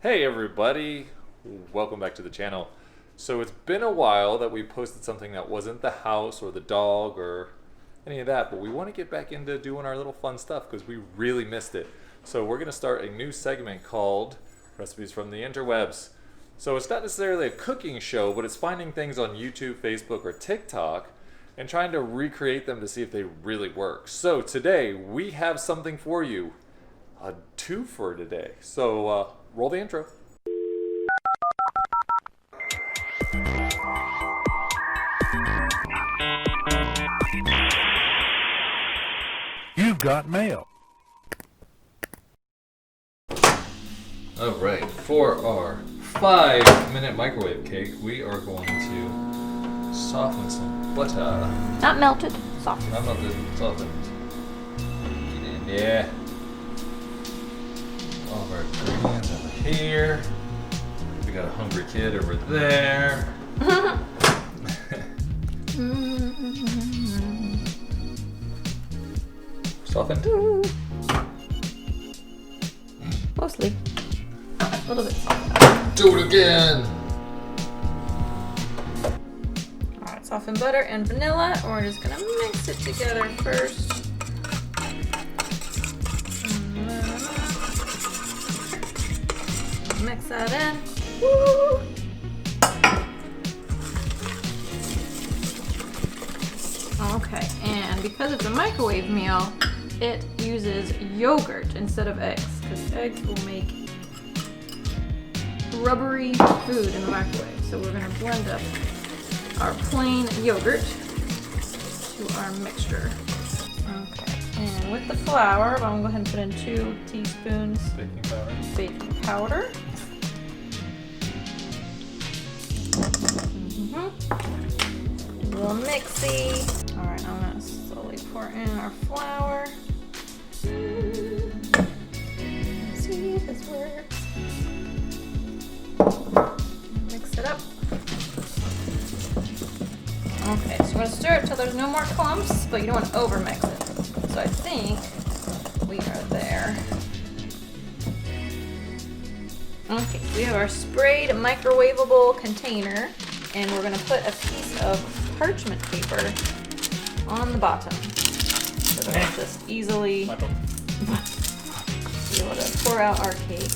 Hey everybody, welcome back to the channel. So it's been a while that we posted something that wasn't the house or the dog or any of that, but we want to get back into doing our little fun stuff because we really missed it. So we're going to start a new segment called Recipes from the Interwebs. So it's not necessarily a cooking show, but it's finding things on YouTube, Facebook, or TikTok and trying to recreate them to see if they really work. So today we have something for you, a twofer today. So roll the intro. You've got mail. All right, for our 5-minute microwave cake, we are going to soften some butter. Not melted, soft. Not melted, softened. Get in there. All of our ingredients over here. We got a hungry kid over there. Softened? Mostly. A little bit soft. Do it again! Alright, softened butter and vanilla. And we're just gonna mix it together first. Mix that in. Woo! Okay, and because it's a microwave meal, it uses yogurt instead of eggs, because eggs will make rubbery food in the microwave. So we're gonna blend up our plain yogurt to our mixture. Okay, and with the flour, I'm gonna go ahead and put in 2 teaspoons Baking powder. baking powder. A little mixy. All right, I'm gonna slowly pour in our flour. Let's see if this works. Mix it up. Okay, so we're gonna stir it till there's no more clumps, but you don't want to over mix it. So I think we are there. Okay, so we have our sprayed microwavable container, and we're gonna put a piece of parchment paper on the bottom so that we'll just easily be able to pour out our cake.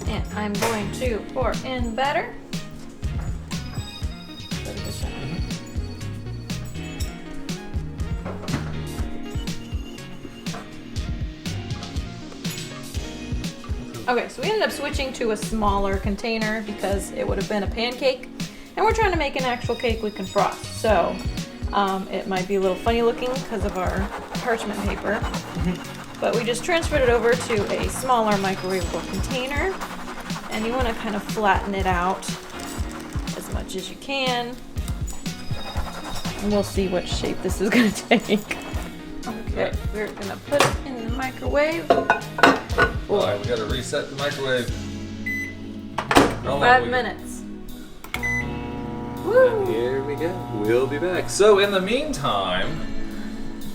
And I'm going to pour in batter. Okay, so we ended up switching to a smaller container because it would have been a pancake, and we're trying to make an actual cake we can frost. So it might be a little funny looking because of our parchment paper, but we just transferred it over to a smaller microwavable container, and you want to kind of flatten it out as much as you can, and we'll see what shape this is going to take. Okay, we're going to put it in the microwave. Alright, we gotta reset the microwave. 5 minutes. And here we go. We'll be back. So in the meantime,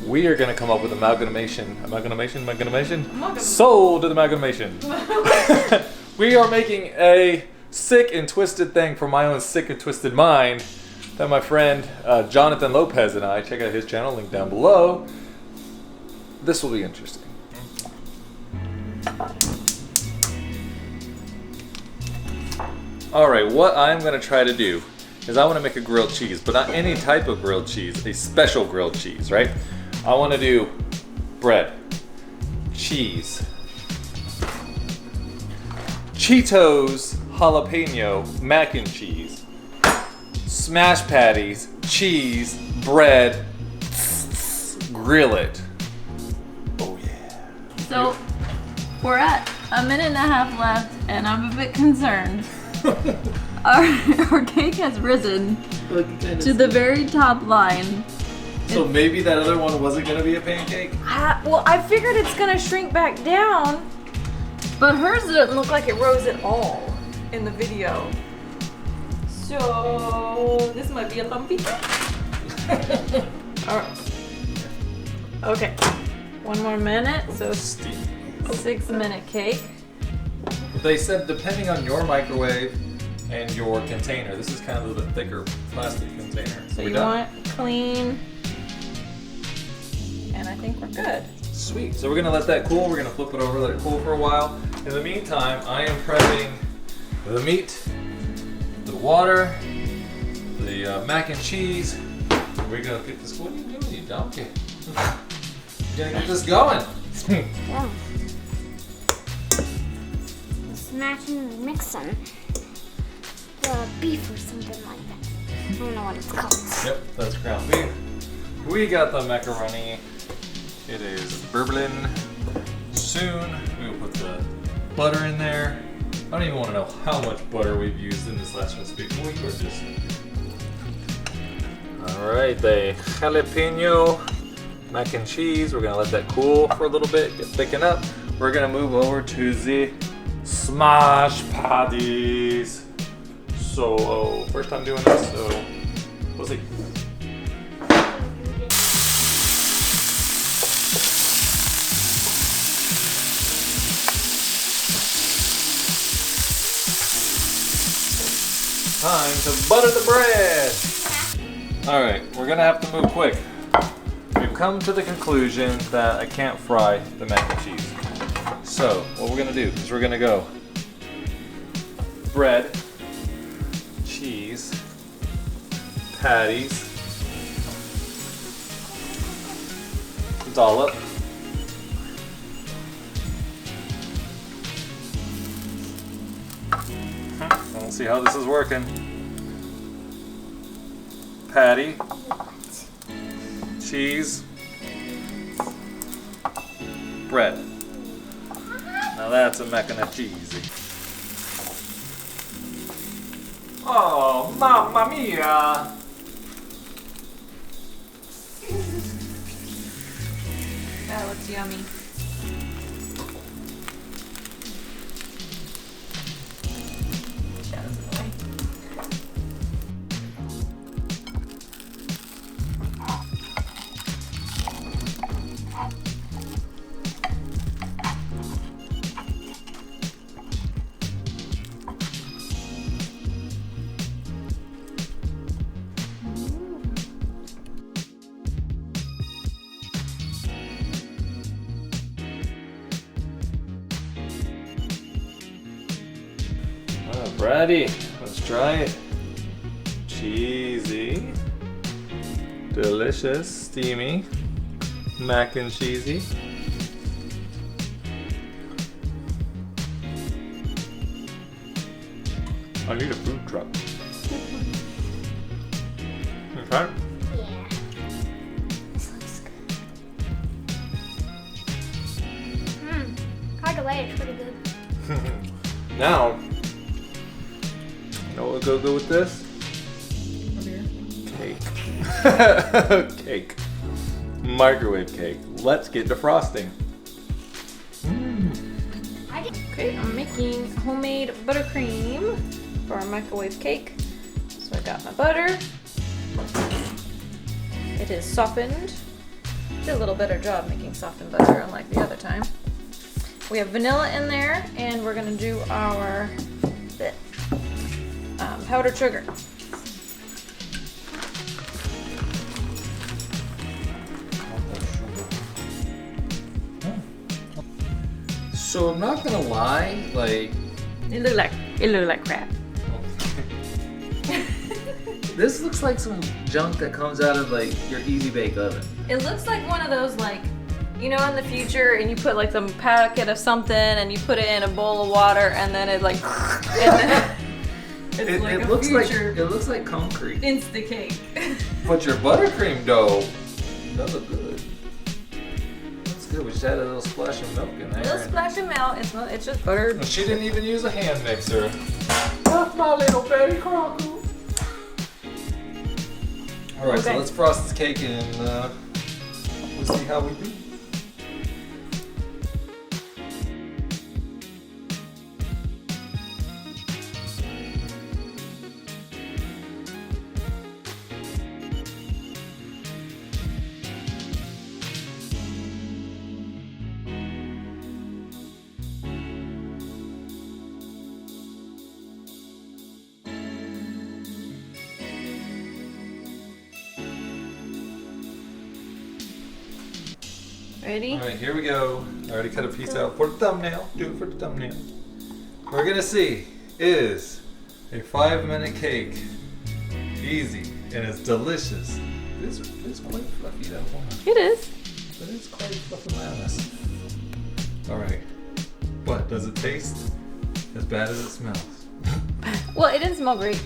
we are gonna come up with amalgamation. Sold to the amalgamation. We are making a sick and twisted thing from my own sick and twisted mind that my friend Jonathan Lopez and I, check out his channel, link down below. This will be interesting. Alright, what I'm going to try to do is I want to make a grilled cheese, but not any type of grilled cheese, a special grilled cheese, right? I want to do bread, cheese, Cheetos jalapeno mac and cheese, smash patties, cheese, bread, grill it. Oh yeah. So we're at a minute and a half left, and I'm a bit concerned. Our cake has risen to the very top line. So maybe that other one wasn't going to be a pancake? Well, I figured it's gonna shrink back down, but hers doesn't look like it rose at all in the video. So this might be a bumpy. All right. Okay. One more minute. So Steam. 6-minute cake. They said depending on your microwave and your container, this is kind of a little bit thicker plastic container. So We you done? want clean. And I think we're good. Sweet. So we're gonna let that cool. We're gonna flip it over, let it cool for a while. In the meantime, I am prepping the meat, the water, the mac and cheese. We're gonna get this. What are you doing, you donkey? We're gonna get this going. Yeah. Smashing and mixing the beef or something like that. I don't know what it's called. Yep, that's ground beef. We got the macaroni. It is burbling. Soon we will put the butter in there. I don't even want to know how much butter we've used in this last recipe. Boy, you are just. Alright, the jalapeno mac and cheese. We're gonna let that cool for a little bit, get thicken up. We're gonna move over to the smash patties. So, first time doing this, so we'll see. Time to butter the bread. All right, we're gonna have to move quick. We've come to the conclusion that I can't fry the mac and cheese. So what we're gonna do is we're gonna go bread, cheese, patties, dollop, we'll see how this is working. Patty, cheese, bread. Now that's a mac and cheese. Oh, mamma mia! That looks yummy. That is annoying. Alrighty, let's try it. Cheesy, delicious, steamy, mac and cheesy. I need a food truck. Okay. Yeah. This looks good. Hard to wait, it's pretty good. Now, you know what would go good with this? Cake. Cake. Microwave cake. Let's get defrosting. Okay, I'm making homemade buttercream for our microwave cake. So I got my butter. It is softened. Did a little better job making softened butter, unlike the other time. We have vanilla in there, and we're gonna do our powdered sugar. So I'm not gonna lie, like It looked like crap. this looks like some junk that comes out of like your easy bake oven. It looks like one of those, like, you know, in the future, and you put like some packet of something, and you put it in a bowl of water, and then it like, and then it's like It a looks future like it looks like concrete. Insta cake. But your buttercream dough does look good. That's good. We just added a little splash of milk in A little there. splash of milk. It's just butter. She didn't even use a hand mixer. That's my little Betty Crocker. All right, so Okay. let's frost this cake and we'll see how we do. Ready? All right, here we go. I already cut a piece out for the thumbnail. Do it for the thumbnail. We're gonna see is a 5-minute cake. Easy and it's delicious. It's quite fluffy though. Hold on. It is. But it's quite fluffy. All right. What does it taste as bad as it smells? Well, it didn't smell great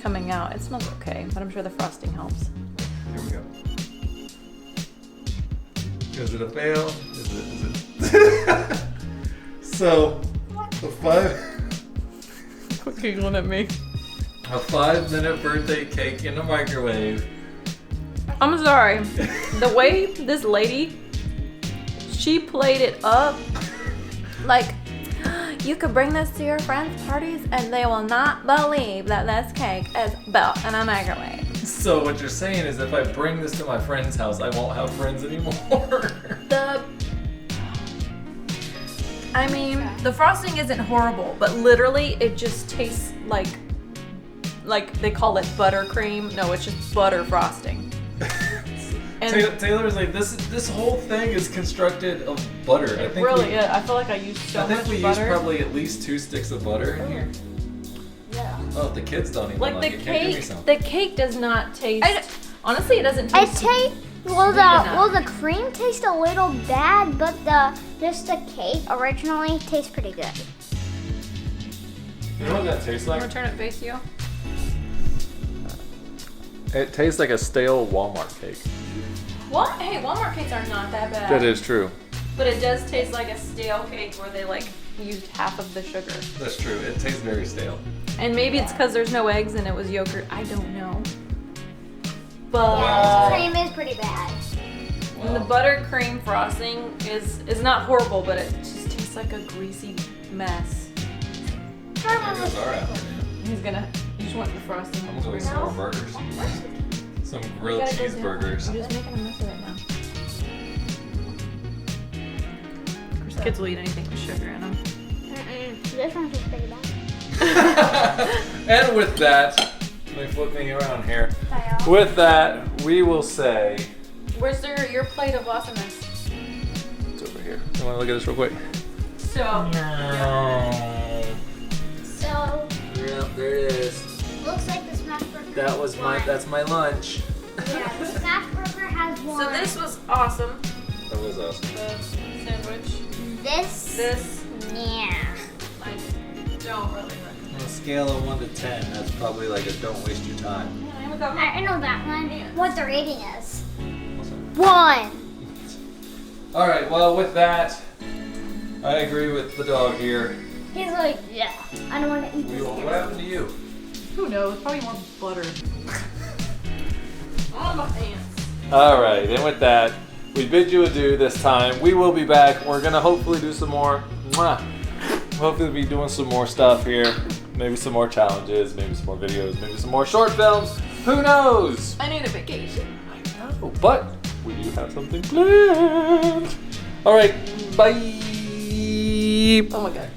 coming out. It smells okay, but I'm sure the frosting helps. Here we go. Is it a fail? Is it? So, Quit giggling at me. a 5-minute birthday cake in the microwave. I'm sorry. The way this lady, she played it up like, you could bring this to your friends' parties and they will not believe that this cake is built in a microwave. So what you're saying is if I bring this to my friend's house, I won't have friends anymore. The frosting isn't horrible, but literally it just tastes like they call it buttercream. No, it's just butter frosting. And Taylor's like, this whole thing is constructed of butter. I think really, I feel like I used so much we butter. used probably at least 2 sticks of butter in here. Yeah. Oh, the kids don't even Like like the it. Can't give me cake, some. the cake does not taste. Honestly, it doesn't It taste. tastes. Well, the cream tastes a little bad, but the cake originally tastes pretty good. You know what that tastes I'm like? gonna turn it face you. It tastes like a stale Walmart cake. Well, hey, Walmart cakes are not that bad. That is true. But it does taste like a stale cake where they like used half of the sugar. That's true. It tastes very stale. And maybe it's because there's no eggs and it was yogurt. I don't know. But Wow. This cream is pretty bad. and the buttercream frosting is not horrible, but it just tastes like a greasy mess. There goes our afternoon. You just want the frosting. I'm gonna go eat some more burgers. Some grilled cheeseburgers. I'm just making a mess of it now. Of course, kids will eat anything with sugar in them. This one tastes pretty bad. And with that, let me flip me around here. With that, we will say Where's your plate of awesomeness? it's over here. You want to look at this real quick? So, So, Yep, there it is. looks like the smash burger. That's my lunch. Yeah, the smash burger has one. so this was awesome. That was awesome. The sandwich. This. Yeah. I don't really like. On a scale of 1 to 10, that's probably like a don't waste your time. I know that one. What the rating is? 1. All right. Well, with that, I agree with the dog here. He's like, yeah. I don't want to eat this. What happened to you? Who knows? Probably more butter. On my pants. All right, and with that, we bid you adieu this time. We will be back. We're gonna hopefully do some more. Hopefully, be doing some more stuff here. Maybe some more challenges. Maybe some more videos. Maybe some more short films. Who knows? I need a vacation. I know, but we do have something planned. All right, bye. Oh my god.